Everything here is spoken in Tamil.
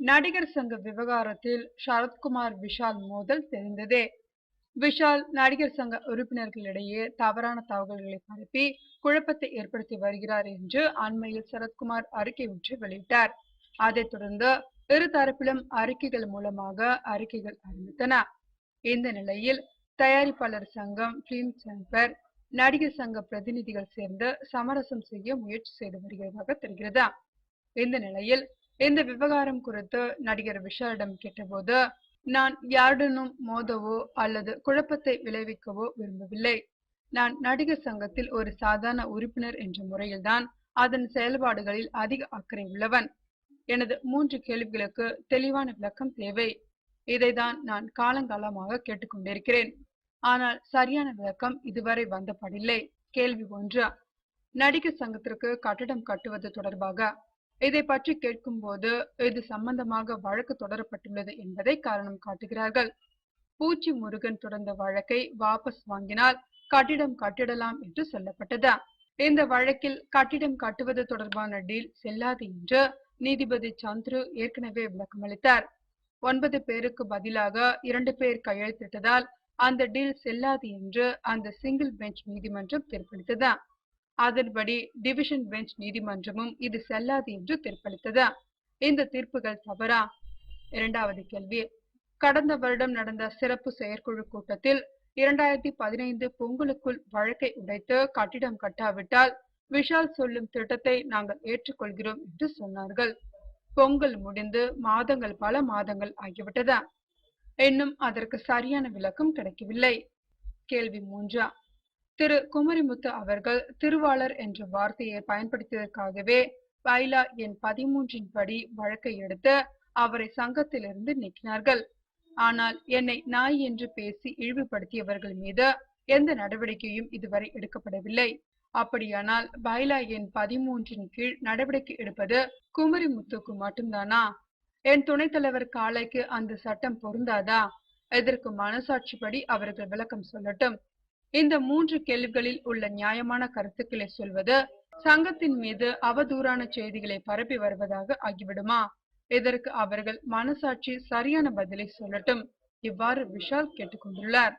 நடிகர் சங்க விவகாரத்தில் சரத்குமார் விஷால் மோதல் தெரிந்ததே. விஷால் நடிகர் சங்க உறுப்பினர்களிடையே தவறான தகவல்களை பரப்பி குழப்பத்தை ஏற்படுத்தி வருகிறார் என்று அண்மையில் சரத்குமார் அறிக்கை ஒன்றை வெளியிட்டார். அதைத் தொடர்ந்து இரு தரப்பிலும் அறிக்கைகள் மூலமாக அறிக்கைகள் ஆரம்பித்தன. இந்த நிலையில் தயாரிப்பாளர் சங்கம், பிலிம் சேம்பர், நடிகர் சங்க பிரதிநிதிகள் சேர்ந்து சமரசம் செய்ய முயற்சி செய்து வருகிறதாக தெரிகிறது. இந்த நிலையில் இந்த விவகாரம் குறித்து நடிகர் விஷாலிடம் கேட்டபோது, நான் யாருடனும் மோதவோ அல்லது குழப்பத்தை விளைவிக்கவோ விரும்பவில்லை. நான் நடிகர் சங்கத்தில் ஒரு சாதாரண உறுப்பினர் என்ற முறையில்தான் அதன் செயல்பாடுகளில் அதிக அக்கறை உள்ளவன். எனது 3 கேள்விகளுக்கு தெளிவான விளக்கம் தேவை. இதைதான் நான் காலங்காலமாக கேட்டுக்கொண்டிருக்கிறேன். ஆனால் சரியான விளக்கம் இதுவரை வந்தபடில்லை. கேள்வி 1. நடிகர் சங்கத்திற்கு கட்டடம் கட்டுவது தொடர்பாக இதை பற்றி கேட்கும்போது இது சம்பந்தமாக வழக்கு தொடரப்பட்டுள்ளது என்பதை காரணம் காட்டுகிறார்கள். பூச்சி முருகன் தொடர்ந்த வழக்கை வாபஸ் வாங்கினால் கட்டிடம் கட்டிடலாம் என்று சொல்லப்பட்டது. இந்த வழக்கில் கட்டிடம் கட்டுவது தொடர்பான டீல் செல்லாது என்று நீதிபதி சந்துரு ஏற்கனவே விளக்கமளித்தார். 9 பேருக்கு பதிலாக 2 பேர் கையெழுத்திட்டதால் அந்த டீல் செல்லாது என்று அந்த சிங்கிள் பெஞ்ச் நீதிமன்றம் தீர்ப்பளித்தது. அதன்படி டிவிஷன் பெஞ்ச் நீதிமன்றமும் இது செல்லாது என்று தீர்ப்பளித்தது. இந்த தீர்ப்புகள் தவறா? 2வது கேள்வி. கடந்த வருடம் நடந்த சிறப்பு செயற்குழு கூட்டத்தில் 2015 பொங்கலுக்குள் வழக்கை உடைத்து கட்டிடம் கட்டாவிட்டால் விஷால் சொல்லும் திட்டத்தை நாங்கள் ஏற்றுக்கொள்கிறோம் என்று சொன்னார்கள். பொங்கல் முடிந்து பல மாதங்கள் ஆகிவிட்டது. இன்னும் அதற்கு சரியான விளக்கம் கிடைக்கவில்லை. கேள்வி 3. திரு குமரிமுத்து அவர்கள் திருவாளர் என்ற வார்த்தையை பயன்படுத்தியதற்காகவே பைலா எண் 13 படி வழக்கை எடுத்து அவரை சங்கத்திலிருந்து நீக்கினார்கள். ஆனால் என்னை நாய் என்று பேசி இழிவுபடுத்தியவர்கள் மீது எந்த நடவடிக்கையும் இதுவரை எடுக்கப்படவில்லை. அப்படியானால் பைலா எண் 13 கீழ் நடவடிக்கை எடுப்பது குமரிமுத்துக்கு மட்டும்தானா? என் துணைத் தலைவர் காளைக்கு அந்த சட்டம் பொருந்தாதா? இதற்கு மனசாட்சிப்படி அவர்கள் விளக்கம் சொல்லட்டும். இந்த 3 கேள்விகளில் உள்ள நியாயமான கருத்துக்களை சொல்வது சங்கத்தின் மீது அவதூறான செய்திகளை பரப்பி வருவதாக ஆகிவிடுமா? இதற்கு அவர்கள் மனசாட்சி சரியான பதிலை சொல்லட்டும். இவ்வாறு விஷால் கேட்டுக்கொண்டுள்ளார்.